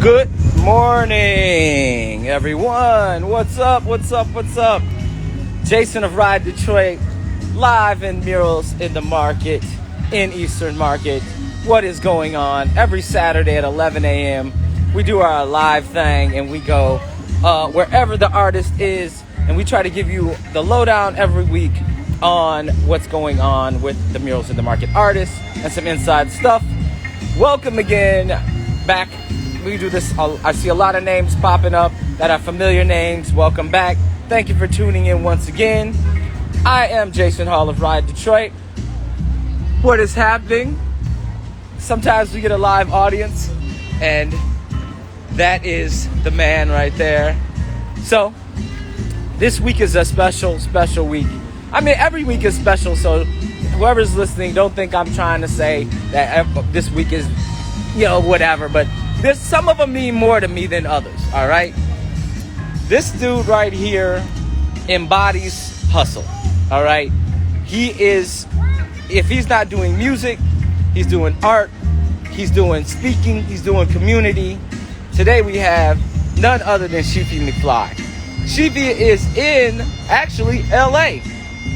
Good morning, everyone. What's up? What's up? What's up? Jason of Ride Detroit, live in Murals in the Market, in Eastern Market. What is going on? Every Saturday at 11 a.m., we do our live thing and we go wherever the artist is, and we try to give you the lowdown every week on what's going on with the Murals in the Market artists and some inside stuff. Welcome again back. We do this, I see a lot of names popping up that are familiar names. Welcome back. Thank you for tuning in once again. I am Jason Hall of Ride Detroit. What is happening? Sometimes we get a live audience, and that is the man right there. So, this week is a special week. I mean, every week is special, so whoever's listening, don't think I'm trying to say that this week is, whatever, but some of them mean more to me than others, all right? This dude right here embodies hustle, all right? He is, if he's not doing music, he's doing art, he's doing speaking, he's doing community. Today we have none other than Sheefy McFly. Sheefy is in, actually, LA,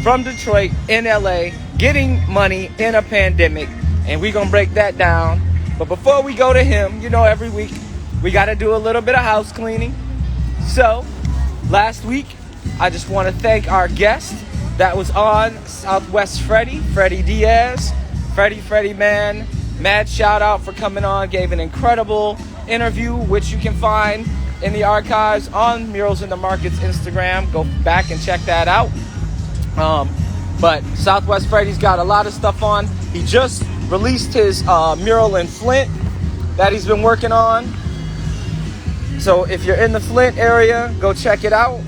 from Detroit, in LA, getting money in a pandemic, and we're gonna break that down. But before we go to him, every week we got to do a little bit of house cleaning. So last week, I just want to thank our guest that was on, Southwest Freddie Diaz. Freddie, man, mad shout out for coming on, gave an incredible interview, which you can find in the archives on Murals in the Market's Instagram. Go back and check that out. But Southwest Freddie's got a lot of stuff on. He just released his mural in Flint that he's been working on. So if you're in the Flint area, go check it out.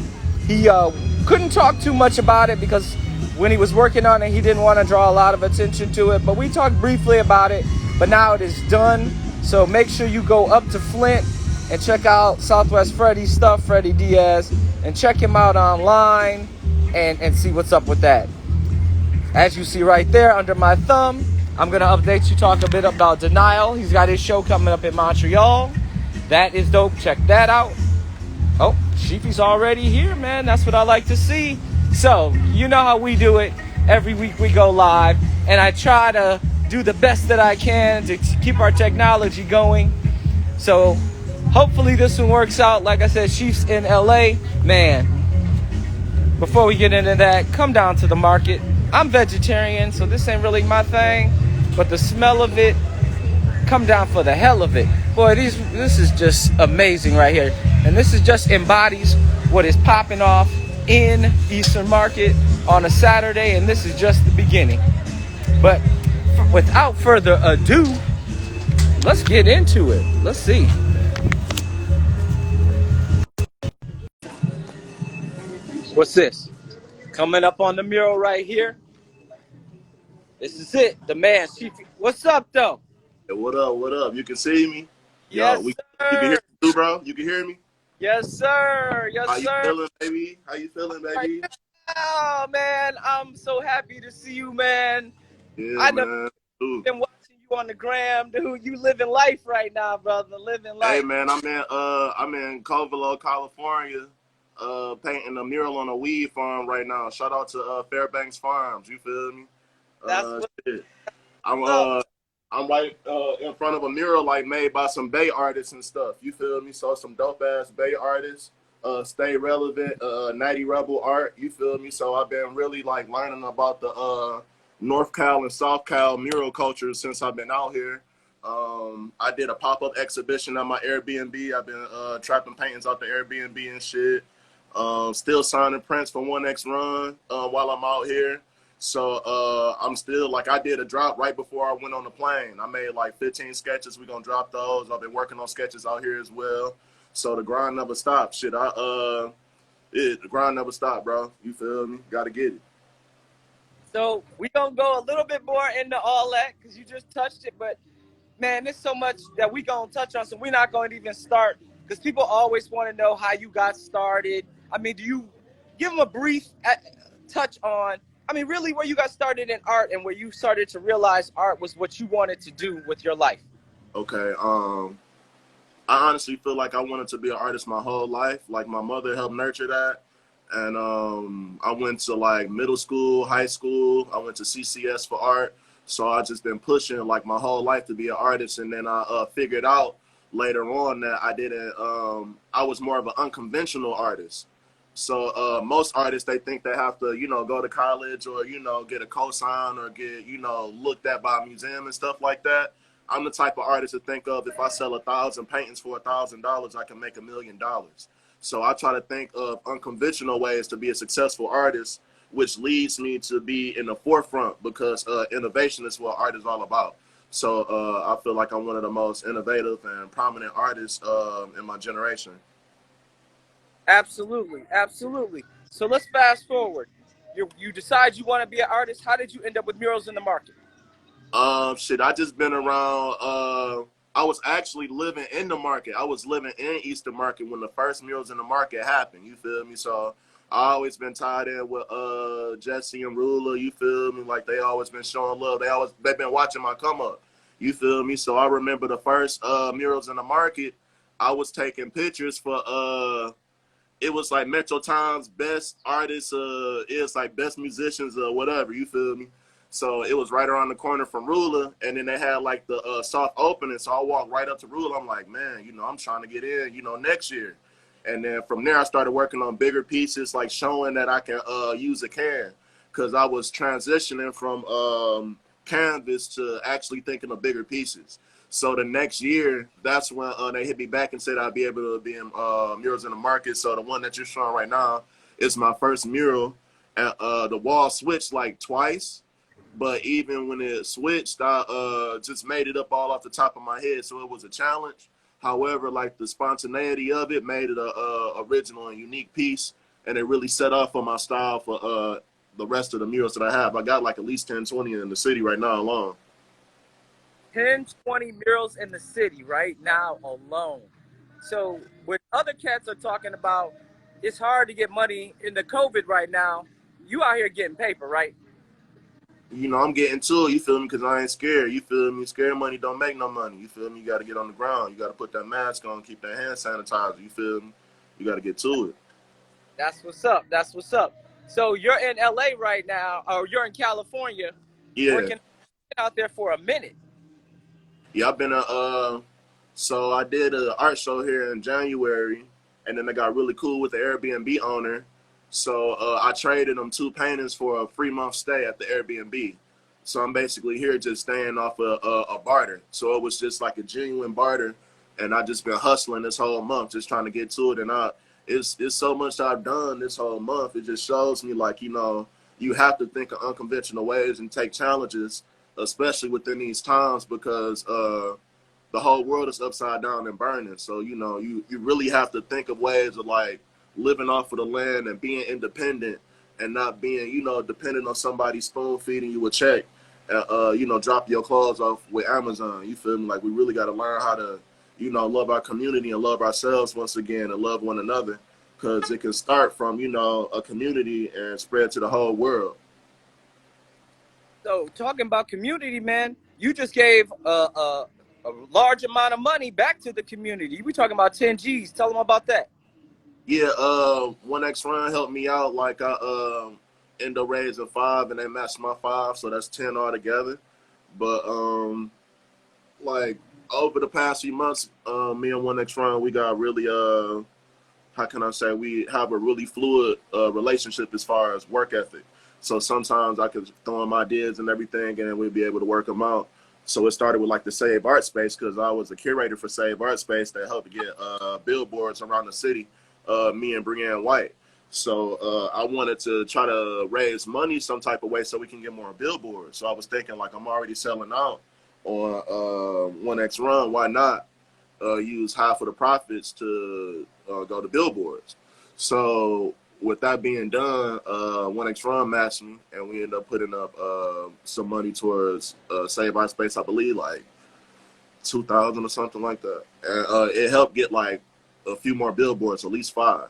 He couldn't talk too much about it because when he was working on it, he didn't want to draw a lot of attention to it. But we talked briefly about it, but now it is done. So make sure you go up to Flint and check out Southwest Freddie's stuff, Freddie Diaz, and check him out online and see what's up with that. As you see right there under my thumb, I'm going to update you, talk a bit about Denial. He's got his show coming up in Montreal. That is dope. Check that out. Oh, Sheefy's already here, man. That's what I like to see. So, you know how we do it. Every week we go live, and I try to do the best that I can to keep our technology going. So, hopefully this one works out. Like I said, Sheef's in LA. Man, before we get into that, come down to the market. I'm vegetarian, so this ain't really my thing, but the smell of it, come down for the hell of it. Boy, this is just amazing right here. And this is just embodies what is popping off in Eastern Market on a Saturday, and this is just the beginning. But without further ado, let's get into it. Let's see. What's this? Coming up on the mural right here. This is it, the man, Sheefy. What's up, though? Hey, what up? What up? You can see me? Yes, You sir. can hear me too, bro? You can hear me? Yes, sir. Yes, How sir. you feeling, baby? How you feeling, baby? Oh, man, I'm so happy to see you, man. Yeah, I know man. I've been watching you on the gram, dude. You living life right now, brother. Living life. Hey, man, I'm in Covelo, California, painting a mural on a weed farm right now. Shout out to Fairbanks Farms. You feel me? That's what Shit. I'm right in front of a mural like made by some Bay artists and stuff. You feel me? So some dope ass Bay artists, stay relevant, Natty Rebel art. You feel me? So I've been really like learning about the North Cal and South Cal mural culture since I've been out here. I did a pop-up exhibition at my Airbnb. I've been trapping paintings out the Airbnb and shit. Still signing prints for 1X Run while I'm out here. So I'm still, like, I did a drop right before I went on the plane. I made like 15 sketches. We're going to drop those. I've been working on sketches out here as well. So the grind never stops. Shit, the grind never stops, bro. You feel me? Got to get it. So we gonna go a little bit more into all that because you just touched it, but man, there's so much that we gonna touch on, so we're not going to even start because people always want to know how you got started. I mean, do you give them a brief touch on, I mean, really where you got started in art and where you started to realize art was what you wanted to do with your life? Okay. I honestly feel like I wanted to be an artist my whole life. Like my mother helped nurture that. And I went to like middle school, high school. I went to CCS for art. So I just been pushing like my whole life to be an artist. And then I figured out later on that I didn't, I was more of an unconventional artist. So most artists, they think they have to, go to college or, get a cosign or get, looked at by a museum and stuff like that. I'm the type of artist to think of if I sell 1,000 paintings for $1,000, I can make $1,000,000. So I try to think of unconventional ways to be a successful artist, which leads me to be in the forefront because innovation is what art is all about. So I feel like I'm one of the most innovative and prominent artists in my generation. Absolutely, absolutely. So let's fast forward. You decide you want to be an artist. How did you end up with Murals in the Market? Shit, I just been around. I was actually living in the market. I was living in Eastern Market when the first Murals in the Market happened. You feel me? So I always been tied in with Jesse and Ruler. You feel me? Like they always been showing love. They've been watching my come up. You feel me? So I remember the first Murals in the Market. I was taking pictures for it was like Metro Times best artists, it's like best musicians or whatever, you feel me? So it was right around the corner from Ruler, and then they had like the soft opening. So I walked right up to Ruler. I'm like, man, I'm trying to get in, next year. And then from there, I started working on bigger pieces, like showing that I can use a can, because I was transitioning from canvas to actually thinking of bigger pieces. So the next year, that's when they hit me back and said I'd be able to be in Murals in the Market. So the one that you're showing right now is my first mural. And the wall switched like twice, but even when it switched, I just made it up all off the top of my head. So it was a challenge. However, like the spontaneity of it made it a original and unique piece, and it really set off on my style for the rest of the murals that I have. I got like at least 10, 20 in the city right now alone. 10, 20 murals in the city right now alone. So what other cats are talking about, it's hard to get money in the COVID right now. You out here getting paper, right? I'm getting to it, you feel me, because I ain't scared, you feel me? Scared money don't make no money, you feel me? You got to get on the ground. You got to put that mask on, keep that hand sanitizer, you feel me? You got to get to it. That's what's up. That's what's up. So you're in LA right now, or you're in California, Yeah. working out there for a minute. Yeah, I've been so I did an art show here in January, and then I got really cool with the Airbnb owner. So I traded them two paintings for a 3-month stay at the Airbnb. So I'm basically here just staying off a barter. So it was just like a genuine barter, and I just been hustling this whole month, just trying to get to it. And it's so much I've done this whole month. It just shows me like you have to think of unconventional ways and take challenges, especially within these times, because the whole world is upside down and burning. So you really have to think of ways of like living off of the land and being independent and not being dependent on somebody spoon feeding you a check. Drop your clothes off with Amazon. You feel me? Like we really got to learn how to love our community and love ourselves once again and love one another, because it can start from a community and spread to the whole world. So talking about community, man, you just gave a large amount of money back to the community. We talking about 10 G's. Tell them about that. Yeah, 1X Run helped me out. Like I end up raising 5, and they matched my 5, so that's 10 altogether. But like over the past few months, me and 1X Run, we got really how can I say, we have a really fluid relationship as far as work ethic. So sometimes I could throw in my ideas and everything, and we'd be able to work them out. So it started with like the Save Art Space, because I was a curator for Save Art Space that helped get billboards around the city, me and Brianne White. So I wanted to try to raise money some type of way so we can get more billboards. So I was thinking, like, I'm already selling out on 1X Run. Why not use half of the profits to go to billboards? So with that being done, 1X Run matched me, and we ended up putting up some money towards Save Our Space, I believe, like 2,000 or something like that. And it helped get like a few more billboards, at least 5.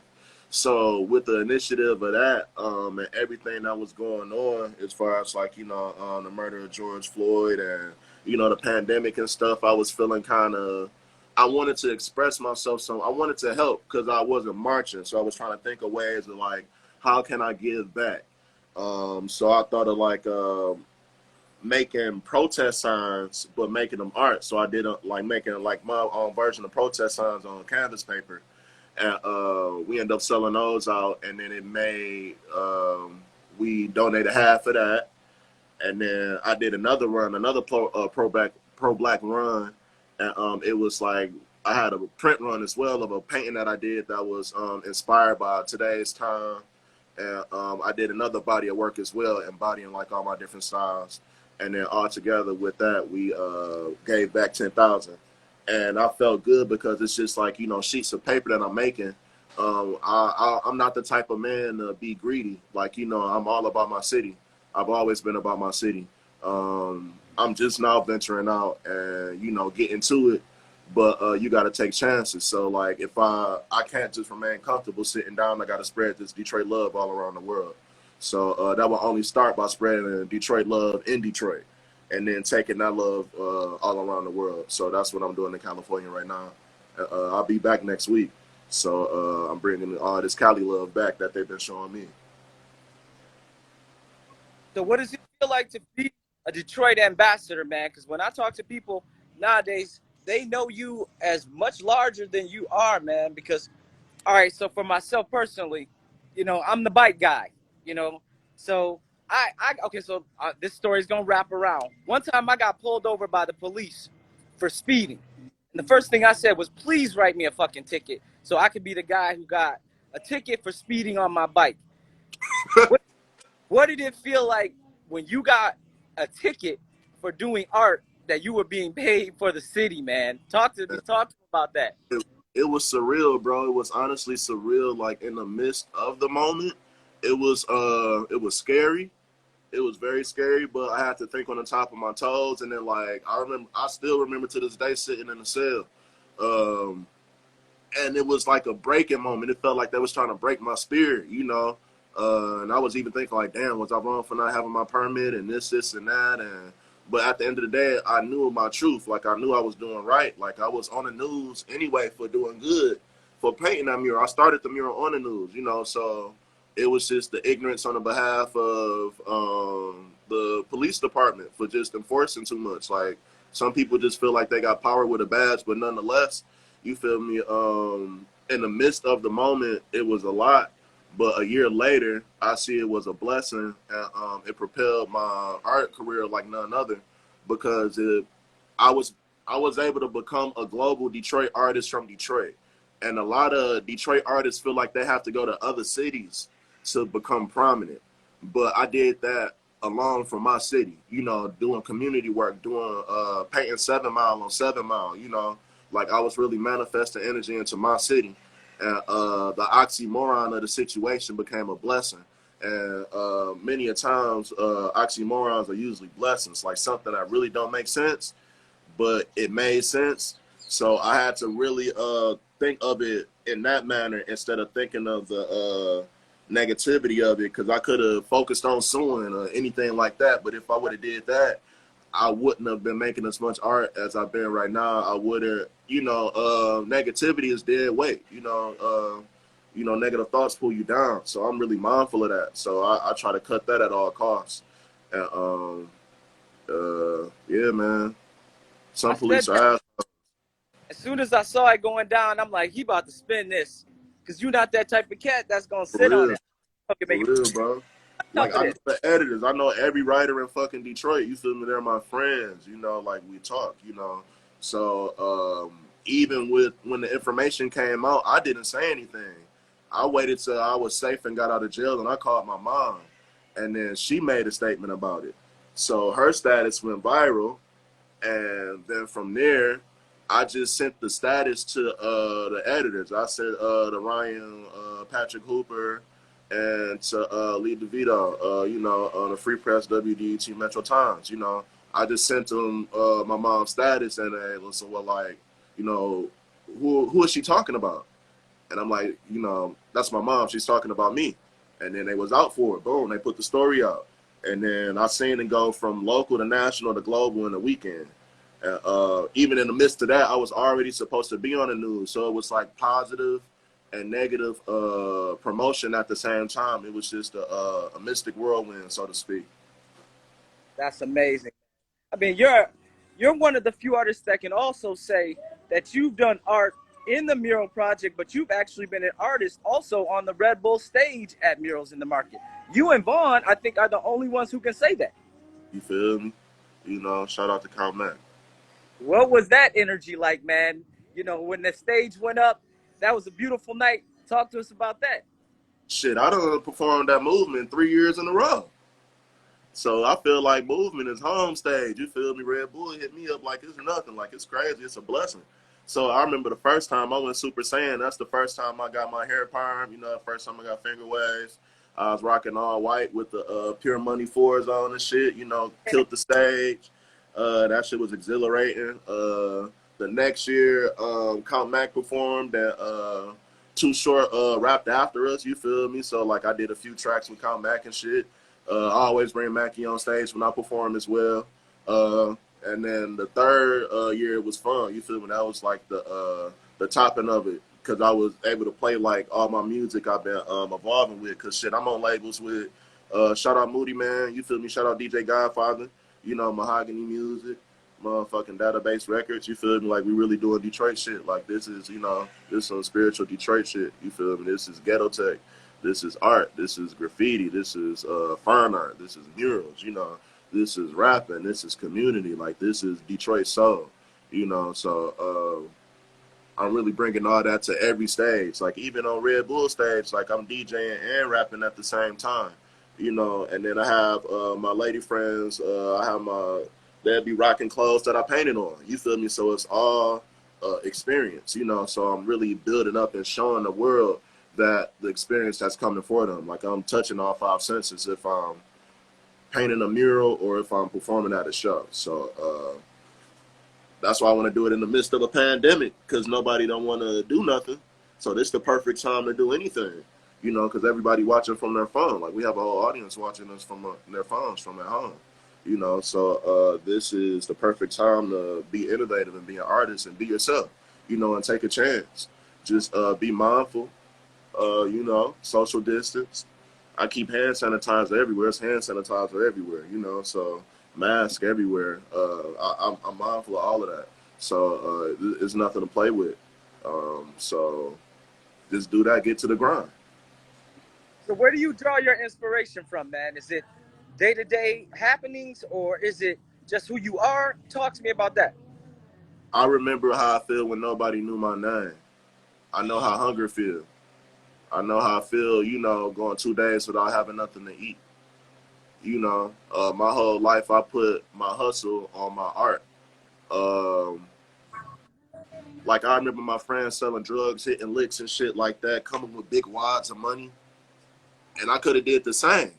So with the initiative of that and everything that was going on as far as like, the murder of George Floyd and, the pandemic and stuff, I was feeling kind of I wanted to express myself, so I wanted to help because I wasn't marching. So I was trying to think of ways of like, how can I give back? So I thought of like making protest signs, but making them art. So I did like making like my own version of protest signs on canvas paper, and we ended up selling those out. And then it made we donated half of that, and then I did another run, another pro black run, and it was like I had a print run as well of a painting that I did that was inspired by today's time, and I did another body of work as well, embodying like all my different styles, and then all together with that we gave back 10,000, and I felt good because it's just like sheets of paper that I'm making. I'm not the type of man to be greedy. Like I'm all about my city. I've always been about my city. I'm just now venturing out and getting to it, but you got to take chances. So like if I can't just remain comfortable sitting down, I got to spread this Detroit love all around the world. So that will only start by spreading Detroit love in Detroit, and then taking that love all around the world. So that's what I'm doing in California right now. I'll be back next week. So I'm bringing all this Cali love back that they've been showing me. So what does it feel like to be a Detroit ambassador, man? Because when I talk to people nowadays, they know you as much larger than you are, man. Because, all right, so for myself personally, I'm the bike guy, So okay, so this story's going to wrap around. One time I got pulled over by the police for speeding. And the first thing I said was, please write me a fucking ticket so I could be the guy who got a ticket for speeding on my bike. What did it feel like when you got a ticket for doing art that you were being paid for the city, man? Talk to me about that. It was surreal, bro. It was honestly surreal. Like in the midst of the moment, it was scary. It was very scary, but I had to think on the top of my toes. And then like I still remember to this day sitting in the cell, and it was like a breaking moment. It felt like they was trying to break my spirit, and I was even thinking like, damn, was I wrong for not having my permit and this, and that, but at the end of the day, I knew my truth. Like I knew I was doing right. Like I was on the news anyway for doing good, for painting that mural. I started the mural on the news, so it was just the ignorance on the behalf of the police department for just enforcing too much. Like some people just feel like they got power with a badge, but nonetheless, you feel me? In the midst of the moment, it was a lot. But a year later, I see it was a blessing, and it propelled my art career like none other, because I was able to become a global Detroit artist from Detroit, and a lot of Detroit artists feel like they have to go to other cities to become prominent, but I did that alone from my city, doing community work, doing painting 7 Mile on 7 Mile, like I was really manifesting energy into my city. And the oxymoron of the situation became a blessing. And many a times, oxymorons are usually blessings, like something that really don't make sense, but it made sense. So I had to really think of it in that manner instead of thinking of the negativity of it, because I could have focused on suing or anything like that. But if I would have did that, I wouldn't have been making as much art as I've been right now. I wouldn't, negativity is dead weight, negative thoughts pull you down. So I'm really mindful of that. So I try to cut that at all costs. And yeah, man, some police are assholes. As soon as I saw it going down, I'm like, he about to spin this. Because you're not that type of cat that's going to sit on it. For real, bro. Like, I know the editors. I know every writer in fucking Detroit. You feel me? They're my friends. Like we talk, So even when the information came out, I didn't say anything. I waited till I was safe and got out of jail, and I called my mom. And then she made a statement about it. So her status went viral. And then from there, I just sent the status to the editors. I said to Ryan, Patrick Hooper, and to Lee DeVito, on the Free Press, WDET, Metro Times. I just sent them my mom's status, and hey, listen, well, like, who is she talking about? And I'm like, that's my mom. She's talking about me. And then they was out for it. Boom, they put the story out. And then I seen it go from local to national to global in a weekend. Even in the midst of that, I was already supposed to be on the news. So it was like positive and negative promotion at the same time. It was just a mystic whirlwind, so to speak. That's amazing. I mean, you're one of the few artists that can also say that you've done art in the mural project, but you've actually been an artist also on the Red Bull stage at Murals in the Market. You and Vaughn, I think, are the only ones who can say that. You feel me? You know, shout out to Count Mac. What was that energy like, man? You know, when the stage went up, that was a beautiful night. Talk to us about that. Shit, I done performed that movement 3 years in a row. So I feel like movement is home stage. You feel me? Red Bull hit me up like it's nothing, like it's crazy. It's a blessing. So I remember the first time I went Super Saiyan. That's the first time I got my hair perm. You know, the first time I got finger waves. I was rocking all white with the Pure Money 4s on and shit. You know, killed the stage. That shit was exhilarating. The next year, Count Mac performed and Too Short rapped after us. You feel me? So like I did a few tracks with Count Mac and shit. I always bring Mackie on stage when I perform as well. And then the third year was fun. You feel me? That was like the topping of it because I was able to play like all my music I've been evolving with. Cause shit, I'm on labels with shout out Moody Man. You feel me? Shout out DJ Godfather. You know, Mahogany Music, motherfucking Database Records. You feel me? Like we really doing Detroit shit. Like this is, you know, this is some spiritual Detroit shit. You feel me? This is ghetto tech. This is art. This is graffiti. This is fine art. This is murals. You know, this is rapping. This is community. Like this is Detroit soul. You know, so I'm really bringing all that to every stage. Like even on Red Bull stage, like I'm DJing and rapping at the same time. You know, and then I have my lady friends. I have they'll be rocking clothes that I painted on. You feel me? So it's all experience. You know, so I'm really building up and showing the world that the experience that's coming for them. Like I'm touching all five senses if I'm painting a mural or if I'm performing at a show. So that's why I want to do it in the midst of a pandemic because nobody don't want to do nothing. So this is the perfect time to do anything, you know, because everybody watching from their phone. Like we have a whole audience watching us from their phones from at home, you know. So this is the perfect time to be innovative and be an artist and be yourself, you know, and take a chance. Just be mindful. You know, social distance. I keep hand sanitizer everywhere. It's hand sanitizer everywhere, you know, so mask everywhere. I'm mindful of all of that. So it's nothing to play with. So just do that, get to the grind. So where do you draw your inspiration from, man? Is it day-to-day happenings or is it just who you are? Talk to me about that. I remember how I feel when nobody knew my name. I know how hunger feels. I know how I feel, you know, going 2 days without having nothing to eat. You know, my whole life I put my hustle on my art. Like I remember my friends selling drugs, hitting licks and shit like that, coming with big wads of money. And I could have did the same.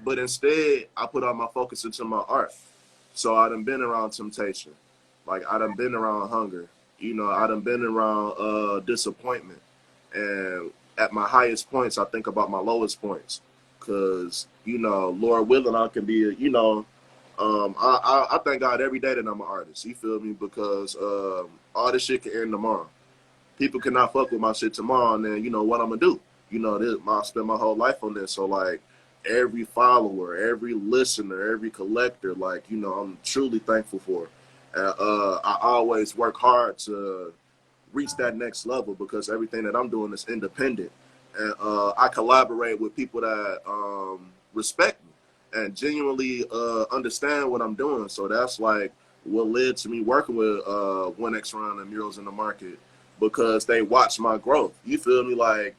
But instead, I put all my focus into my art. So I done been around temptation. Like I done been around hunger. You know, I done been around disappointment. And at my highest points, I think about my lowest points. Because, you know, Lord willing, I can be, you know, I thank God every day that I'm an artist. You feel me? Because all this shit can end tomorrow. People cannot fuck with my shit tomorrow. And then, you know, what I'm going to do? You know, I spend my whole life on this. So, like, every follower, every listener, every collector, like, you know, I'm truly thankful for. And I always work hard to reach that next level because everything that I'm doing is independent. And I collaborate with people that respect me and genuinely understand what I'm doing. So that's like what led to me working with 1X Run and Murals in the Market because they watch my growth. You feel me? Like,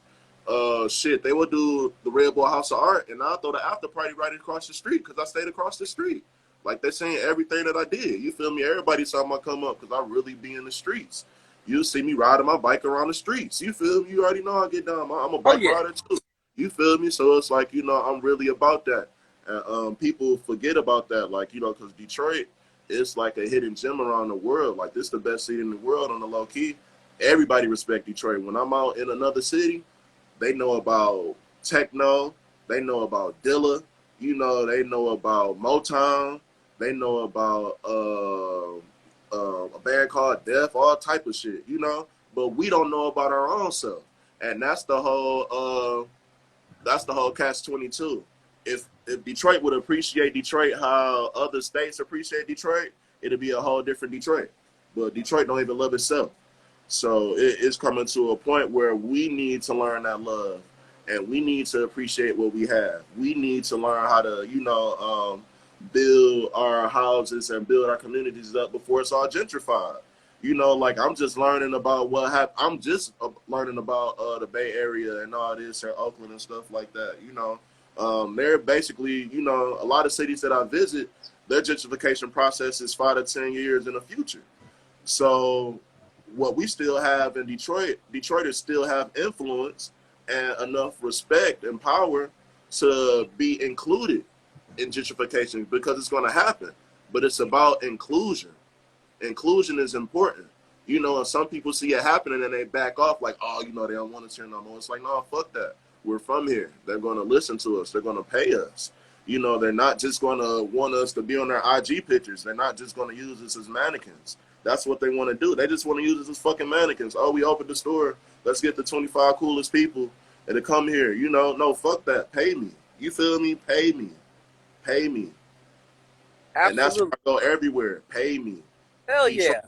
shit, they would do the Red Bull House of Art and I'll throw the after party right across the street because I stayed across the street. Like, they're saying everything that I did. You feel me? Everybody saw me come up because I really be in the streets. You'll see me riding my bike around the streets. You feel me? You already know I get down. I'm a bike rider too. You feel me? So it's like, you know, I'm really about that. And people forget about that. Like, you know, because Detroit, it's like a hidden gem around the world. Like, this is the best city in the world on the low key. Everybody respect Detroit. When I'm out in another city, they know about techno. They know about Dilla. You know, they know about Motown. They know about a band called Death, all type of shit, you know. But we don't know about our own self, and that's the whole catch-22. If Detroit would appreciate Detroit how other states appreciate Detroit, it'd be a whole different Detroit. But Detroit don't even love itself. So it's coming to a point where we need to learn that love, and we need to appreciate what we have. We need to learn how to, build our houses and build our communities up before it's all gentrified. You know, like I'm just learning about what happened. I'm just learning about the Bay Area and all this and Oakland and stuff like that. You know, they're basically, you know, a lot of cities that I visit, their gentrification process is 5 to 10 years in the future. So what we still have in Detroit, Detroiters still have influence and enough respect and power to be included in gentrification because it's going to happen. But it's about inclusion. Inclusion is important. You know, and some people see it happening and they back off like, oh, you know, they don't want us here no more. It's like, no, fuck that. We're from here. They're going to listen to us. They're going to pay us. You know, they're not just going to want us to be on their IG pictures. They're not just going to use us as mannequins. That's what they want to do. They just want to use us as fucking mannequins. Oh, we opened the store. Let's get the 25 coolest people and to come here. You know, no, fuck that. Pay me. You feel me? Pay me. Pay me. Absolutely. And that's where I go everywhere. Pay me. Hell yeah.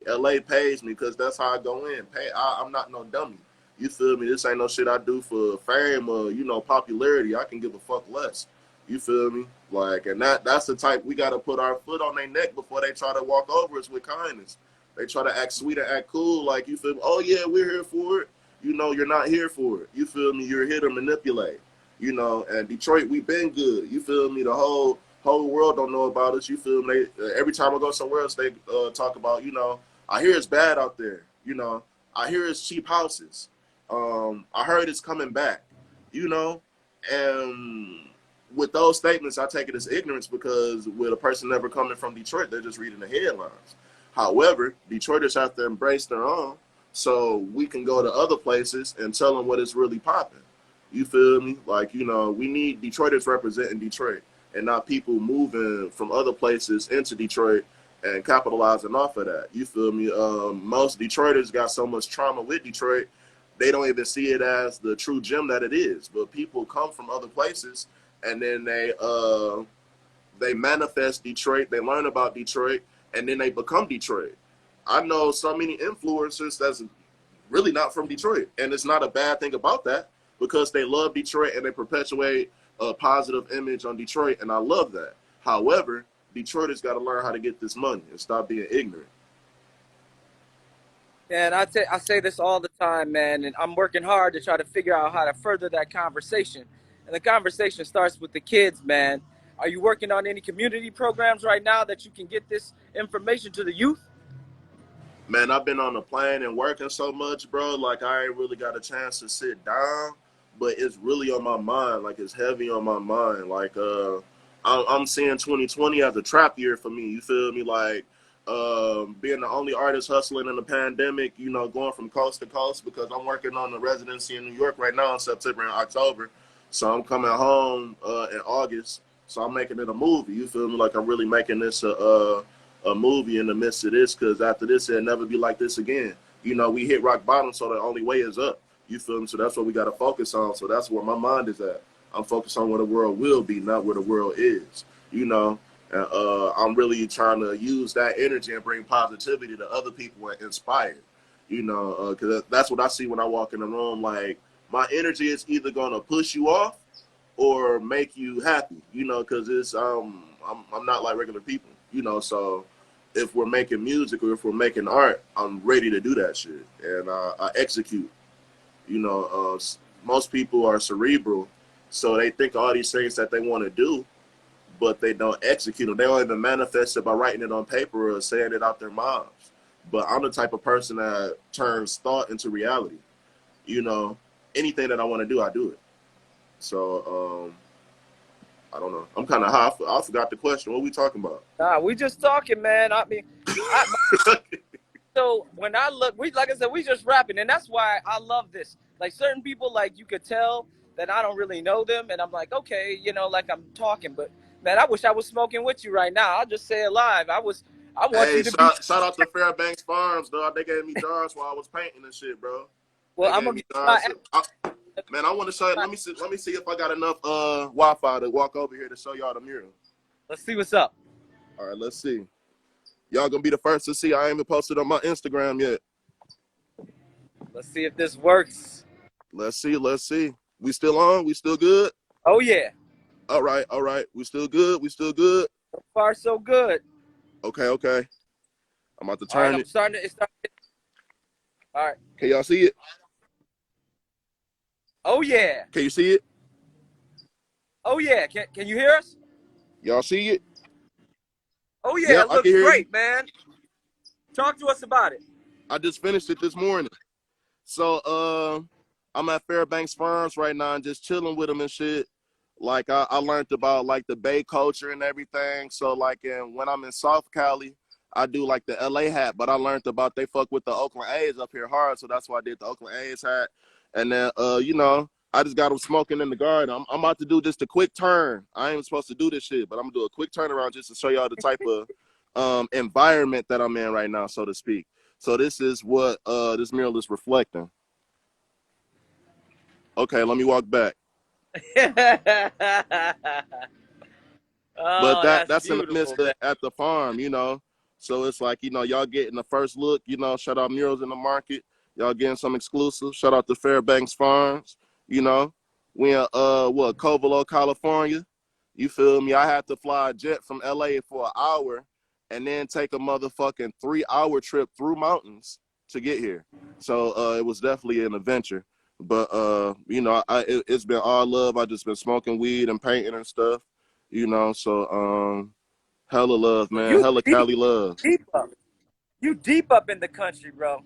LA pays me because that's how I go in. I'm not no dummy. You feel me? This ain't no shit I do for fame or, you know, popularity. I can give a fuck less. You feel me? Like, and that's the type we got to put our foot on their neck before they try to walk over us with kindness. They try to act sweet and act cool. Like, you feel me? Oh, yeah, we're here for it. You know, you're not here for it. You feel me? You're here to manipulate. You know, and Detroit, we've been good. You feel me? The whole world don't know about us. You feel me? Every time I go somewhere else, they talk about, you know, I hear it's bad out there. You know, I hear it's cheap houses. I heard it's coming back, you know, and with those statements, I take it as ignorance because with a person never coming from Detroit, they're just reading the headlines. However, Detroiters have to embrace their own so we can go to other places and tell them what is really popping. You feel me? Like, you know, we need Detroiters representing Detroit and not people moving from other places into Detroit and capitalizing off of that. You feel me? Most Detroiters got so much trauma with Detroit, they don't even see it as the true gem that it is. But people come from other places and then they manifest Detroit, they learn about Detroit, and then they become Detroit. I know so many influencers that's really not from Detroit, and it's not a bad thing about that because they love Detroit and they perpetuate a positive image on Detroit, and I love that. However, Detroiters got to learn how to get this money and stop being ignorant. And I say this all the time, man, and I'm working hard to try to figure out how to further that conversation. And the conversation starts with the kids, man. Are you working on any community programs right now that you can get this information to the youth? Man, I've been on the plane and working so much, bro. Like, I ain't really got a chance to sit down, but it's really on my mind. Like, it's heavy on my mind. Like, I'm seeing 2020 as a trap year for me. You feel me? Like, being the only artist hustling in the pandemic, you know, going from coast to coast because I'm working on the residency in New York right now in September and October. So I'm coming home in August. So I'm making it a movie. You feel me? Like I'm really making this a movie in the midst of this because after this, it'll never be like this again. You know, we hit rock bottom, so the only way is up. You feel me? So that's what we got to focus on. So that's where my mind is at. I'm focused on where the world will be, not where the world is. You know, and I'm really trying to use that energy and bring positivity to other people and inspire. You know, because that's what I see when I walk in the room. Like, my energy is either going to push you off or make you happy, you know, because it's I'm not like regular people, you know. So if we're making music or if we're making art, I'm ready to do that shit and I execute. You know, most people are cerebral, so they think all these things that they want to do, but they don't execute them. They don't even manifest it by writing it on paper or saying it out their mouths. But I'm the type of person that turns thought into reality. You know, anything that I want to do, I do it. So, I don't know. I'm kind of high. I forgot the question. What are we talking about? Nah, we just talking, man. I mean, so when I look, like I said, we just rapping, and that's why I love this. Like certain people, like you could tell that I don't really know them, and I'm like, okay, you know, like I'm talking, but Man, I wish I was smoking with you right now. I'll just say it live. I want Hey, you to be. shout out to Fairbanks Farms, dog. They gave me jars while I was painting and shit, bro. Well, They I'm gave gonna me get you my. jars. Man, I want to show you. Let me see if I got enough Wi-Fi to walk over here to show y'all the mural. Let's see what's up. All right, let's see. Y'all gonna be the first to see. I ain't even posted on my Instagram yet. Let's see if this works. Let's see. Let's see. We still on? We still good? Oh yeah. All right. All right. We still good? We still good? So far, so good. Okay. Okay. I'm about to All right, turn I'm it. starting to. It's starting to, all right. Can y'all see it? Oh yeah. Can you see it? Oh yeah. Can you hear us? Y'all see it? Oh yeah. Yep, It I can looks hear you. great, man. Talk to us about it. I just finished it this morning. So I'm at Fairbanks Farms right now and just chilling with them and shit. Like I learned about like the Bay culture and everything. So like when I'm in South Cali, I do like the LA hat, but I learned about they fuck with the Oakland A's up here hard, so that's why I did the Oakland A's hat. And then I just got them smoking in the garden. I'm about to do just a quick turn. I ain't even supposed to do this shit, but I'm gonna do a quick turnaround just to show y'all the type of environment that I'm in right now, so to speak. So this is what this mural is reflecting. Okay, let me walk back. But Oh, that's that's in the beautiful, midst of man. at the farm, you know. So it's like, y'all getting the first look, shout out Murals in the Market. Y'all getting some exclusive. Shout out to Fairbanks Farms, you know. We in Covelo, California. You feel me? I had to fly a jet from LA for an hour and then take a motherfucking 3-hour trip through mountains to get here. So it was definitely an adventure. But it's been all love. I just been smoking weed and painting and stuff. So hella love, So man. you Hella deep, Cali love. deep up. You deep up in the country, bro.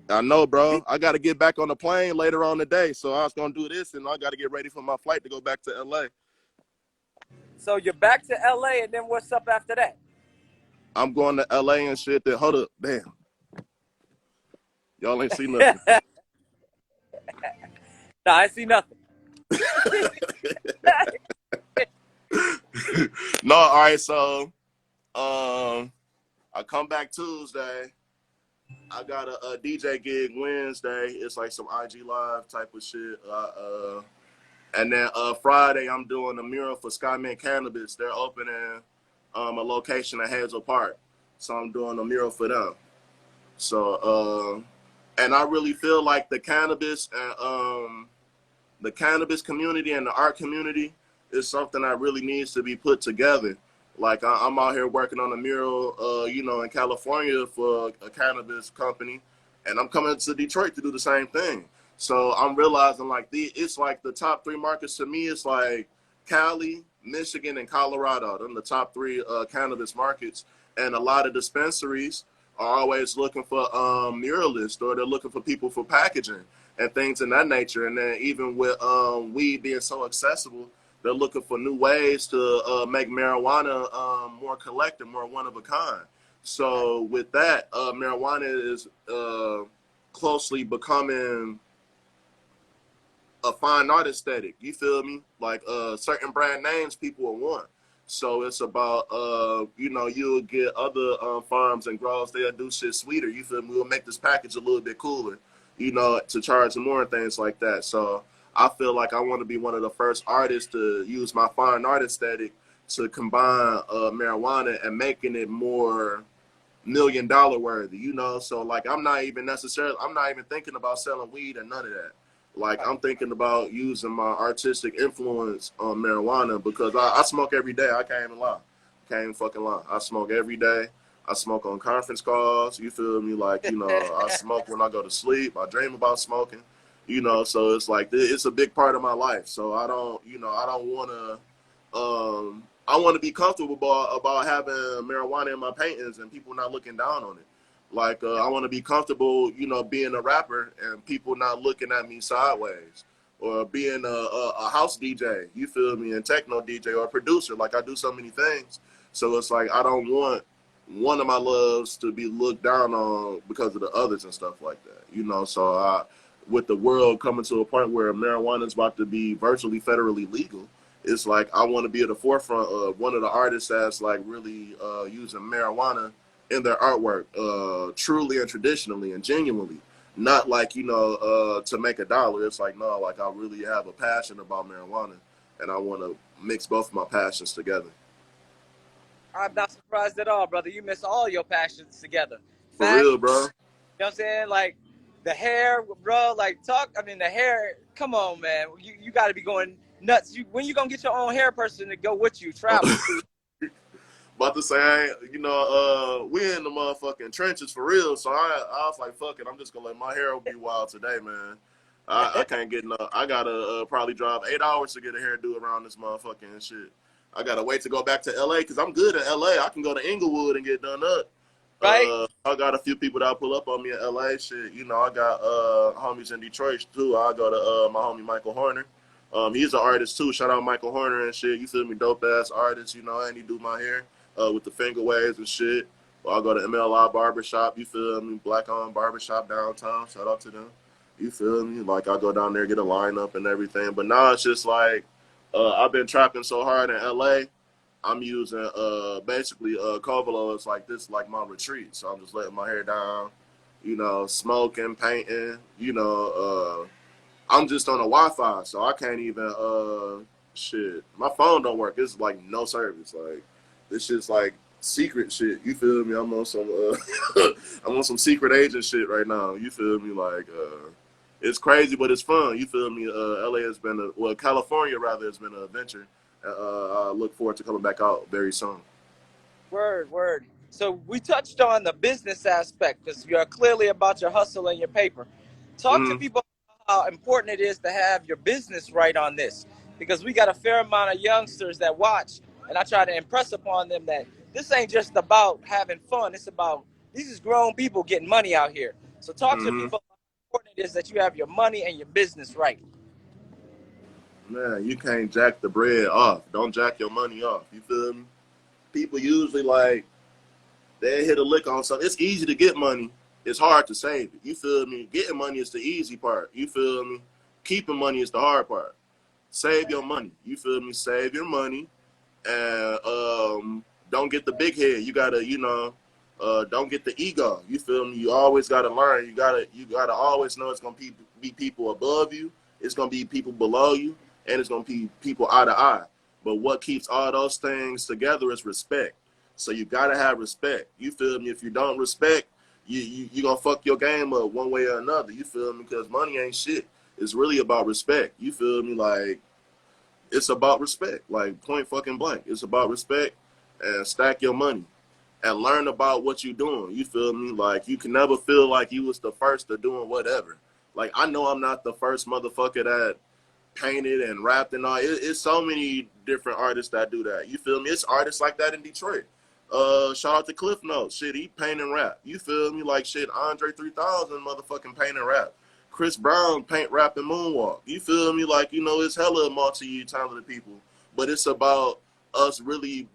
I know, bro. Deep. I got to get back on the plane later on today. So I was going to do this, and I got to get ready for my flight to go back to LA. So you're back to LA, and then what's up after that? I'm going to LA and shit. Hold up. Damn. Y'all ain't see nothing. Nah, I see nothing. No, all right. So I come back Tuesday. I got a DJ gig Wednesday. It's like some IG Live type of shit. And then Friday, I'm doing a mural for Skyman Cannabis. They're opening a location at Hazel Park. So I'm doing a mural for them. So, and I really feel like the cannabis and the cannabis community and the art community is something that really needs to be put together. Like I'm out here working on a mural, in California for a cannabis company, and I'm coming to Detroit to do the same thing. So I'm realizing like it's like the top 3 markets to me. It's like Cali, Michigan, and Colorado. Them the top 3 cannabis markets, and a lot of dispensaries are always looking for muralists, or they're looking for people for packaging and things in that nature. And then even with weed being so accessible, they're looking for new ways to make marijuana more collective, more one of a kind. So with that, marijuana is closely becoming a fine art aesthetic. You feel me? Like certain brand names people will want. So it's about you'll get other farms and grows, they'll do shit sweeter. You feel me? We'll make this package a little bit cooler, to charge more and things like that. So I feel like I want to be one of the first artists to use my fine art aesthetic to combine marijuana and making it more $1 million worthy, So like I'm not even thinking about selling weed and none of that. Like I'm thinking about using my artistic influence on marijuana because I smoke every day. I can't even lie. Can't even fucking lie. I smoke every day. I smoke on conference calls. You feel me? Like, I smoke when I go to sleep. I dream about smoking. So it's like it's a big part of my life. So I don't want to I want to be comfortable about having marijuana in my paintings and people not looking down on it. Like I want to be comfortable, being a rapper and people not looking at me sideways, or being a house DJ. You feel me? And techno DJ or producer. Like I do so many things. So it's like I don't want one of my loves to be looked down on because of the others and stuff like that. So with the world coming to a point where marijuana is about to be virtually federally legal, it's like I want to be at the forefront of one of the artists that's like really using marijuana in their artwork, truly and traditionally and genuinely. Not like, to make a dollar. It's like, no, like I really have a passion about marijuana and I want to mix both of my passions together. I'm not surprised at all, brother. You miss all your passions together. For Fashion, real, bro. you know what I'm saying? Like the hair, bro. Like the hair. Come on, man. You got to be going nuts. When you gonna get your own hair person to go with you travel? About to say, we in the motherfucking trenches for real. So I was like, fuck it. I'm just gonna let my hair be wild today, man. I can't get no. I gotta probably drive 8 hours to get a hairdo around this motherfucking shit. I gotta wait to go back to LA because I'm good in LA. I can go to Inglewood and get done up. Right? I got a few people that pull up on me in LA. Shit, I got homies in Detroit too. I go to my homie Michael Horner. He's an artist too. Shout out Michael Horner and shit. You feel me? Dope ass artist. And he do my hair with the finger waves and shit. I'll go to MLI Barbershop. You feel me? Black on Barbershop downtown. Shout out to them. You feel me? Like I go down there, get a lineup and everything. But now it's just like I've been trapping so hard in LA. I'm using basically Covolo is like this, like my retreat. So I'm just letting my hair down, smoking, painting. I'm just on a Wi-Fi, so I can't even shit. My phone don't work. It's like no service. Like this shit's like secret shit. You feel me? I'm on some I'm on some secret agent shit right now. You feel me? Like it's crazy, but it's fun. You feel me? LA has been California rather has been an adventure. I look forward to coming back out very soon. Word. So we touched on the business aspect because you're clearly about your hustle and your paper. Talk to people about how important it is to have your business right on this, because we got a fair amount of youngsters that watch, and I try to impress upon them that this ain't just about having fun. It's about these is grown people getting money out here. So talk to people about how important it is that you have your money and your business right. Man, you can't jack the bread off. Don't jack your money off. You feel me? People usually like they hit a lick on something. It's easy to get money. It's hard to save it. You feel me? Getting money is the easy part. You feel me? Keeping money is the hard part. Save your money. You feel me? Save your money, and don't get the big head. You gotta, don't get the ego. You feel me? You always gotta learn. You gotta always know it's gonna be people above you. It's gonna be people below you, and it's gonna be people eye to eye. But what keeps all those things together is respect. So you gotta have respect. You feel me? If you don't respect, you gonna fuck your game up one way or another. You feel me? Because money ain't shit. It's really about respect. You feel me? Like it's about respect. Like point fucking blank. It's about respect and stack your money and learn about what you're doing. You feel me? Like you can never feel like you was the first to doing whatever. Like I know I'm not the first motherfucker that painted and rapped and all. It's so many different artists that do that. You feel me? It's artists like that in Detroit. Shout out to Cliff Notes. Shit, he paint and rap. You feel me? Like shit, Andre 3000 motherfucking paint and rap. Chris Brown paint, rap, and moonwalk. You feel me? Like, it's hella multi-talented people. But it's about us really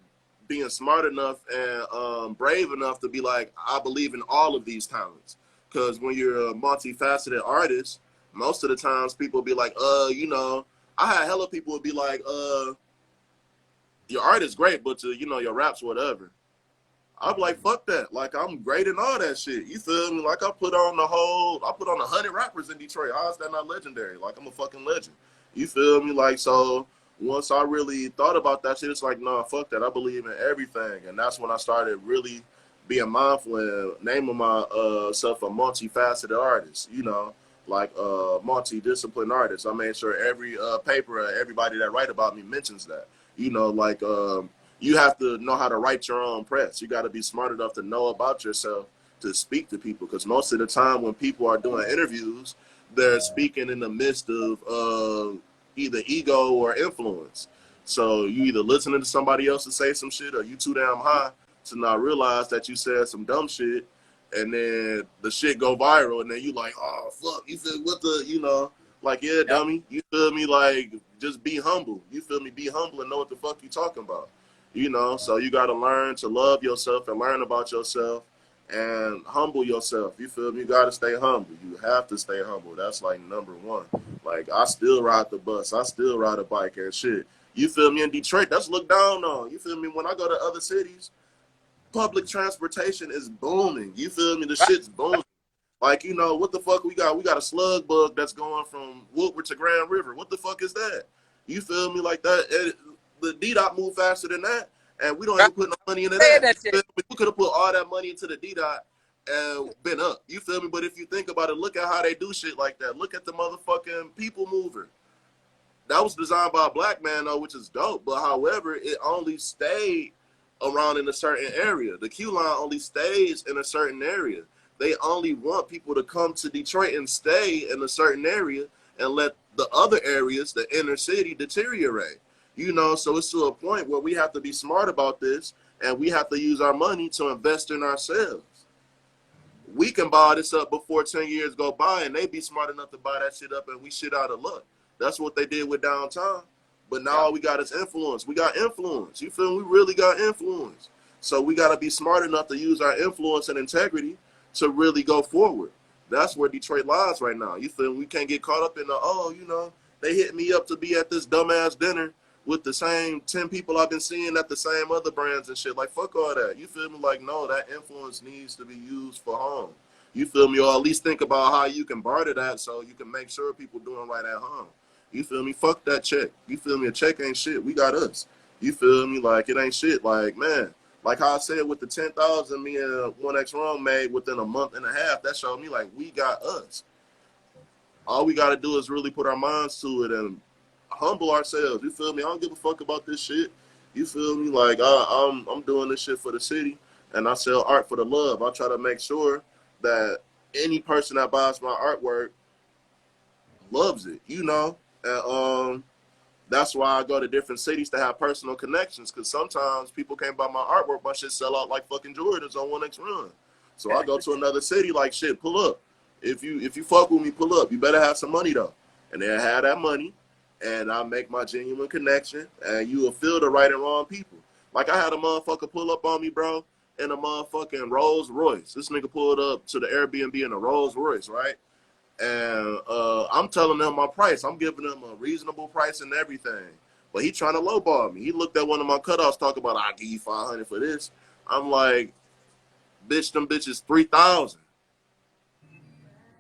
being smart enough and brave enough to be like, I believe in all of these talents. Because when you're a multifaceted artist, most of the times people be like, I had hella people would be like, your art is great, but your raps, whatever. I'm like, fuck that. Like, I'm great in all that shit. You feel me? Like, I put on 100 rappers in Detroit. How is that not legendary? Like, I'm a fucking legend. You feel me? Like, so once I really thought about that shit, it's like, nah, fuck that. I believe in everything. And that's when I started really being mindful and naming myself a multifaceted artist, like multi-discipline artist. I made sure every paper, everybody that write about me mentions that. You have to know how to write your own press. You got to be smart enough to know about yourself to speak to people. Because most of the time when people are doing interviews, they're speaking in the midst of either ego or influence. So you either listening to somebody else to say some shit or you too damn high to not realize that you said some dumb shit and then the shit go viral and then you like, oh, fuck, you feel what the, like, yeah, dummy. You feel me? Like, just be humble. You feel me? Be humble and know what the fuck you talking about. So you got to learn to love yourself and learn about yourself and humble yourself. You feel me? You got to stay humble. You have to stay humble. That's like number one. Like I still ride the bus. I still ride a bike and shit. You feel me? In Detroit, that's looked down on. You feel me? When I go to other cities, public transportation is booming. You feel me? The Right. shit's booming. Like, you know, what the fuck we got? We got a slug bug that's going from Woodward to Grand River. What the fuck is that? You feel me? Like that. The D-Dot move faster than that, and we don't Right. even put no money into Saying that. that shit. We could have put all that money into the D-Dot and been up. You feel me? But if you think about it, look at how they do shit like that. Look at the motherfucking people mover. That was designed by a black man though, which is dope. But however, it only stayed around in a certain area. The Q line only stays in a certain area. They only want people to come to Detroit and stay in a certain area and let the other areas, the inner city, deteriorate. You know, so it's to a point where we have to be smart about this and we have to use our money to invest in ourselves. We can buy this up before 10 years go by and they be smart enough to buy that shit up and we shit out of luck. That's what they did with downtown. But now all we got is influence. We got influence. You feel me? We really got influence. So we got to be smart enough to use our influence and integrity to really go forward. That's where Detroit lies right now. You feel me? We can't get caught up in the, oh, you know, they hit me up to be at this dumbass dinner with the same 10 people I've been seeing at the same other brands and shit. Like, fuck all that. You feel me? Like, no, that influence needs to be used for home. You feel me? Or at least think about how you can barter that so you can make sure people doing right at home. You feel me? Fuck that check. You feel me? A check ain't shit. We got us. You feel me? Like, it ain't shit. Like, man, like how I said with the 10,000 me and 1X Rome made within a month and a half, that showed me like we got us. All we got to do is really put our minds to it and humble ourselves. You feel me? I don't give a fuck about this shit. You feel me? Like I'm doing this shit for the city, and I sell art for the love. I try to make sure that any person that buys my artwork loves it. You know, and that's why I go to different cities to have personal connections. Because sometimes people can't buy my artwork, my shit sell out like fucking Jordans on 1X Run. So I go to another city like shit. Pull up. If you fuck with me, pull up. You better have some money though, and then have that money. And I make my genuine connection, and you will feel the right and wrong people. Like I had a motherfucker pull up on me, bro, in a motherfucking Rolls Royce. This nigga pulled up to the Airbnb in a Rolls Royce, right? And I'm telling them my price. I'm giving them a reasonable price and everything. But he trying to lowball me. He looked at one of my cutoffs, talk about, I'll give you 500 for this. I'm like, bitch, them bitches 3,000.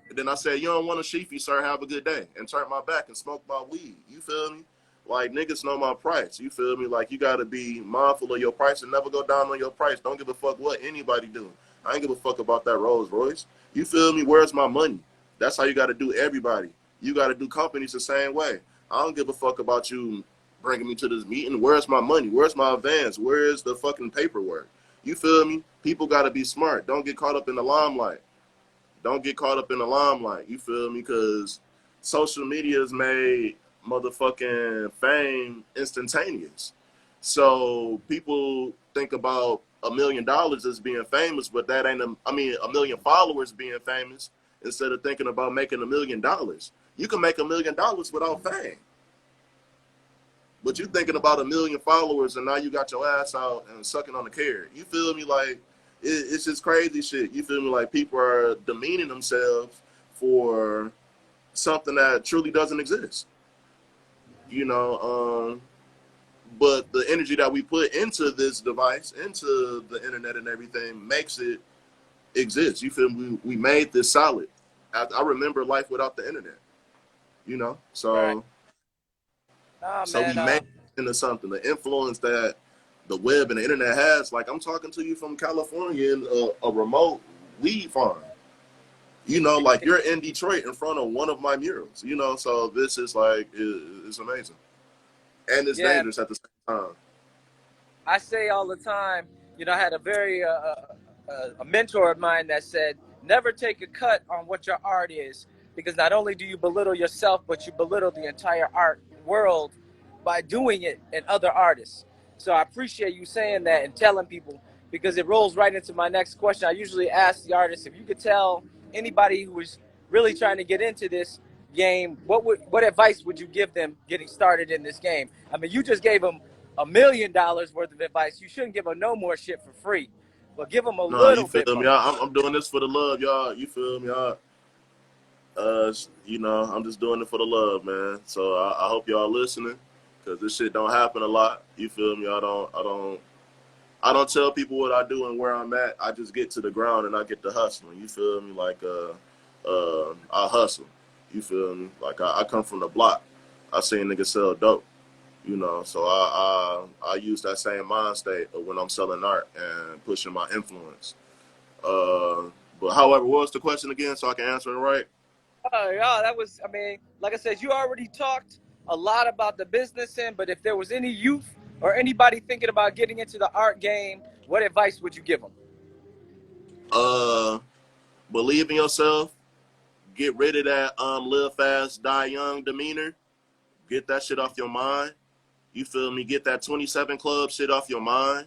And then I said, you don't want a Sheefy, sir, have a good day. And turn my back and smoke my weed. You feel me? Like, niggas know my price. You feel me? Like, you got to be mindful of your price and never go down on your price. Don't give a fuck what anybody do. I ain't give a fuck about that Rolls Royce. You feel me? Where's my money? That's how you got to do everybody. You got to do companies the same way. I don't give a fuck about you bringing me to this meeting. Where's my money? Where's my advance? Where's the fucking paperwork? You feel me? People got to be smart. Don't get caught up in the limelight. Don't get caught up in the limelight. You feel me? Because social media has made motherfucking fame instantaneous. So people think about $1 million as being famous, but that ain't, a million followers being famous instead of thinking about making $1 million. You can make $1 million without fame. But you thinking about 1 million followers and now you got your ass out and sucking on the carrot. You feel me? Like, it's just crazy shit. You feel me? Like, people are demeaning themselves for something that truly doesn't exist. You know, but the energy that we put into this device, into the internet and everything, makes it exist. You feel me? We made this solid. I remember life without the internet. You know, so Right. Nah, so we man. made it into something. The influence that the web and the internet has. Like, I'm talking to you from California in a remote weed farm. You know, like, you're in Detroit in front of one of my murals. You know, so this is like, it's amazing. And it's Yeah, dangerous at the same time. I say all the time, you know, I had a very a mentor of mine that said, never take a cut on what your art is, because not only do you belittle yourself, but you belittle the entire art world by doing it in other artists. So I appreciate you saying that and telling people, because it rolls right into my next question. I usually ask the artists, if you could tell anybody who is really trying to get into this game, what advice would you give them getting started in this game? I mean, you just gave them $1 million worth of advice. You shouldn't give them no more shit for free, but give them a No, you little bit feel more. me? I'm doing this for the love, y'all. You feel me? You know, I'm just doing it for the love, man. So I hope y'all listening. because this shit don't happen a lot. You feel me? I don't tell people what I do and where I'm at. I just get to the ground and I get to hustling. You feel me? Like I hustle. You feel me? Like I come from the block. I seen niggas sell dope. You know, so I use that same mind state when I'm selling art and pushing my influence. But however, what was the question again, so I can answer it right? Yeah, that was. I mean, like I said, you already talked a lot about the business end, but if there was any youth or anybody thinking about getting into the art game, what advice would you give them? Believe in yourself. Get rid of that live fast, die young demeanor. Get that shit off your mind. You feel me? Get that 27 Club shit off your mind.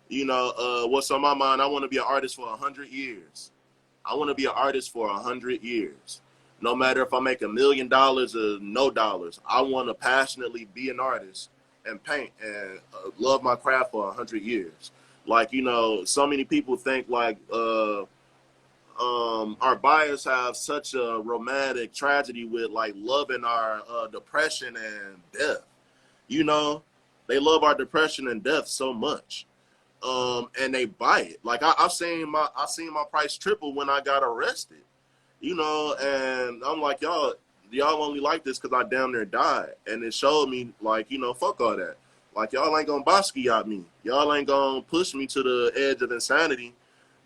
You know, what's on my mind? I want to be an artist for 100 years. I want to be an artist for 100 years. No matter if I make $1 million or no dollars, I want to passionately be an artist and paint and love my craft for 100 years. Like, you know, so many people think like our buyers have such a romantic tragedy with like loving our depression and death. You know, they love our depression and death so much, and they buy it. Like I seen my price triple when I got arrested. You know, and I'm like, y'all only like this because I damn near died, and it showed me like, you know, fuck all that. Like y'all ain't gonna Basquiat me. Y'all ain't gonna push me to the edge of insanity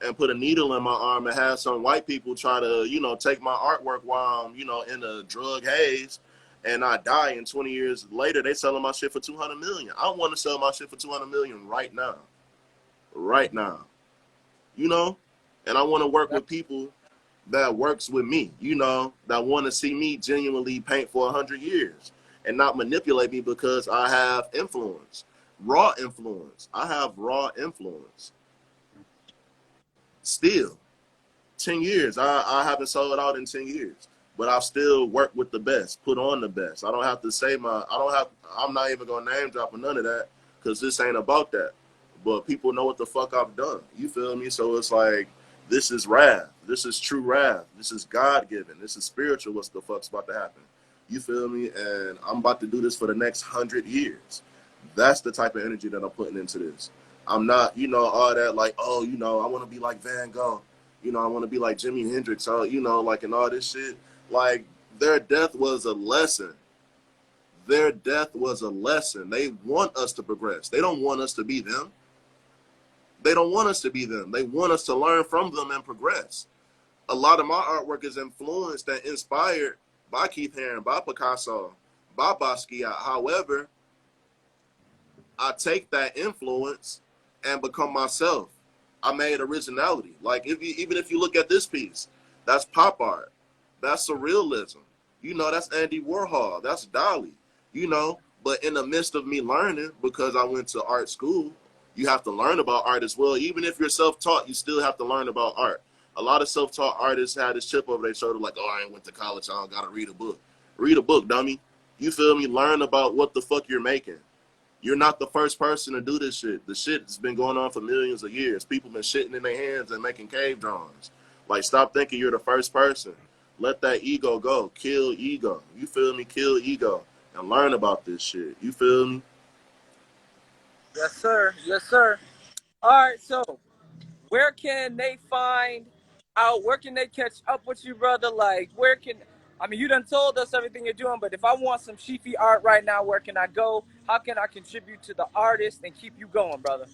and put a needle in my arm and have some white people try to, you know, take my artwork while I'm, you know, in a drug haze and I die, and 20 years later they selling my shit for 200 million. I want to sell my shit for 200 million right now. Right now. You know? And I want to work with people that works with me, you know, that want to see me genuinely paint for 100 years and not manipulate me because I have influence. Raw influence. I have raw influence. Still, 10 years. I haven't sold out in 10 years, but I've still worked with the best, put on the best. I don't have to say I'm not even going to name drop or none of that because this ain't about that. But people know what the fuck I've done. You feel me? So it's like, this is wrath. This is true wrath. This is God-given. This is spiritual. What's the fuck's about to happen? You feel me? And I'm about to do this for the next 100 years. That's the type of energy that I'm putting into this. I'm not, you know, all that like, oh, you know, I want to be like Van Gogh. You know, I want to be like Jimi Hendrix. You know, like, and all this shit. Like, their death was a lesson. Their death was a lesson. They want us to progress. They don't want us to be them. They don't want us to be them. They want us to learn from them and progress. A lot of my artwork is influenced and inspired by Keith Haring, by Picasso, by Basquiat. However, I take that influence and become myself. I made originality. Like even if you look at this piece, that's pop art. That's surrealism. You know, that's Andy Warhol. That's Dali. You know, but in the midst of me learning, because I went to art school, you have to learn about art as well. Even if you're self-taught, you still have to learn about art. A lot of self-taught artists have this chip over their shoulder like, oh, I ain't went to college. I don't got to read a book. Read a book, dummy. You feel me? Learn about what the fuck you're making. You're not the first person to do this shit. The shit's been going on for millions of years. People been shitting in their hands and making cave drawings. Like, stop thinking you're the first person. Let that ego go. Kill ego. You feel me? Kill ego. And learn about this shit. You feel me? Yes, sir. Yes, sir. All right, so where can they find out? Where can they catch up with you, brother? Like, I mean, you done told us everything you're doing, but if I want some Sheefy art right now, where can I go? How can I contribute to the artist and keep you going, brother?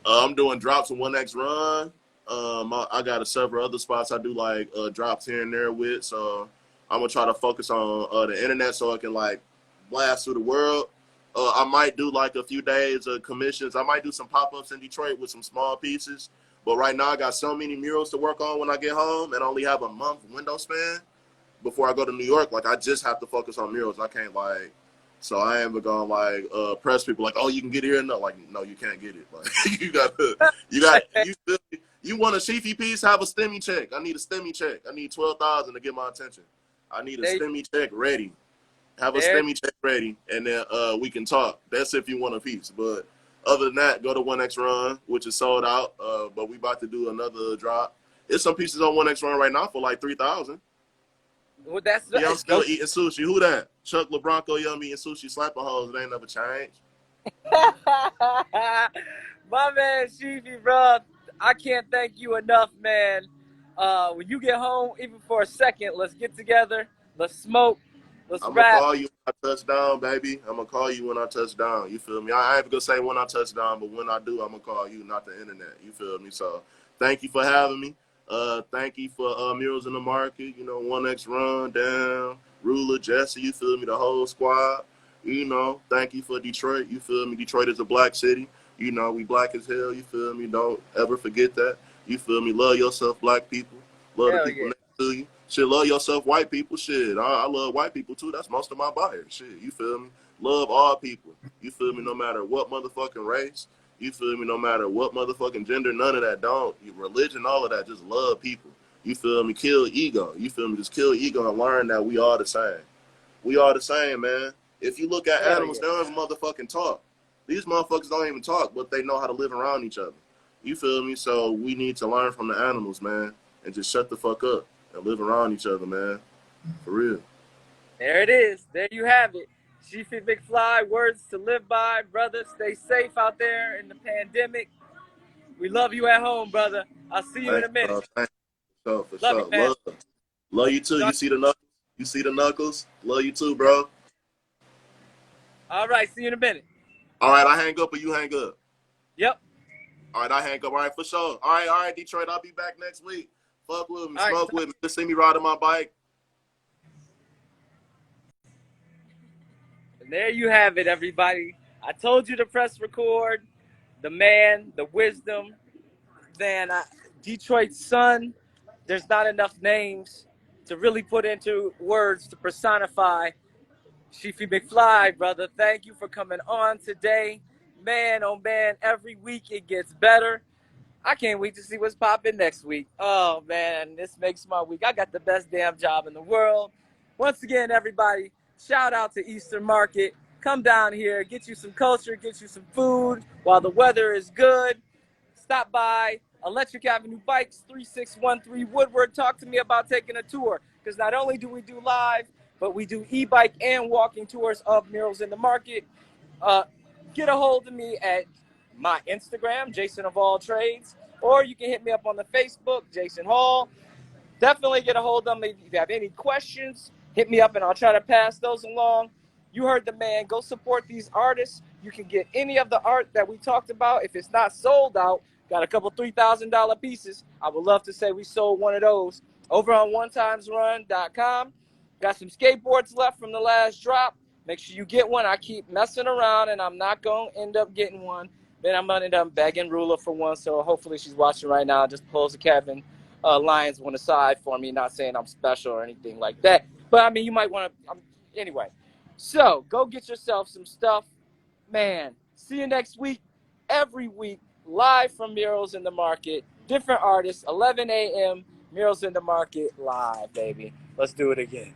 I'm doing drops in 1X Run. I got several other spots I do like drops here and there with. So I'm gonna try to focus on the internet so I can like blast through the world. I might do like a few days of commissions. I might do some pop-ups in Detroit with some small pieces. But right now I got so many murals to work on when I get home and only have a month window span before I go to New York. Like I just have to focus on murals. I can't like, so I am gonna like press people like, oh, you can get here. No, like, no, you can't get it. Like you want a Sheefy piece? Have a STEMI check. I need a STEMI check. I need 12,000 to get my attention. I need a STEMI check ready. Have a STEMI check ready, and then we can talk. That's if you want a piece. But other than that, go to 1X Run, which is sold out. But we about to do another drop. There's some pieces on 1X Run right now for like 3,000. Well, that's Yeah, I'm still those. eating sushi. Who that? Chuck LeBronco, yeah, I'm eating sushi, slapping hoes. It ain't never changed. My man Sheefy, bro, I can't thank you enough, man. When you get home, even for a second, let's get together, let's smoke, let's I'm gonna rap. call you when I touch down, baby. I'm gonna call you when I touch down. You feel me? I ain't gonna say when I touch down, but when I do, I'm gonna call you, not the internet. You feel me? So thank you for having me. Thank you for Murals in the Market. You know, 1X Run Down, Ruler, Jesse. You feel me? The whole squad. You know, thank you for Detroit. You feel me? Detroit is a black city. You know, we black as hell. You feel me? Don't ever forget that. You feel me? Love yourself, black people. Love the Hell people yeah. next to you. Shit, love yourself, white people. Shit, I love white people too. That's most of my buyers. Shit, you feel me? Love all people. You feel me? No matter what motherfucking race. You feel me? No matter what motherfucking gender. None of that. Don't religion. All of that. Just love people. You feel me? Kill ego. You feel me? Just kill ego and learn that we all the same. We all the same, man. If you look at Hell animals, yeah. they don't even motherfucking talk. These motherfuckers don't even talk, but they know how to live around each other. You feel me? So we need to learn from the animals, man, and just shut the fuck up and live around each other, man. For real. There it is. There you have it. Sheefy McFly, words to live by, brother. Stay safe out there in the pandemic. We love you at home, brother. I'll see you in Thank a you, minute. bro. Thank you. For Love you, sure. man. Love you too. You see the knuckles? You see the knuckles? Love you too, bro. All right, see you in a minute. All right, I hang up or you hang up. Yep. All right, I hang up. All right, for sure. All right, Detroit. I'll be back next week. Fuck with me, All right. smoke with me. Just see me riding my bike. And there you have it, everybody. I told you to press record. The man, the wisdom, then Detroit's son. There's not enough names to really put into words to personify Sheefy McFly, brother. Thank you for coming on today. Man, oh man, every week it gets better. I can't wait to see what's popping next week. Oh man, this makes my week. I got the best damn job in the world. Once again, everybody, shout out to Eastern Market. Come down here, get you some culture, get you some food while the weather is good. Stop by Electric Avenue Bikes, 3613 Woodward. Talk to me about taking a tour. Because not only do we do live, but we do e-bike and walking tours of Murals in the Market. Uh, get a hold of me at my Instagram, Jason of All Trades, or you can hit me up on the Facebook, Jason Hall. Definitely get a hold of me. If you have any questions, hit me up and I'll try to pass those along. You heard the man. Go support these artists. You can get any of the art that we talked about. If it's not sold out, got a couple $3,000 pieces. I would love to say we sold one of those over on onetimesrun.com. Got some skateboards left from the last drop. Make sure you get one. I keep messing around and I'm not going to end up getting one. Then I'm going to end up begging Ruler for one. So hopefully she's watching right now. Just pulls a Kevin. Lions one aside for me, not saying I'm special or anything like that. But I mean, you might want to, anyway. So go get yourself some stuff. Man, see you next week. Every week, live from Murals in the Market. Different artists, 11 a.m., Murals in the Market live, baby. Let's do it again.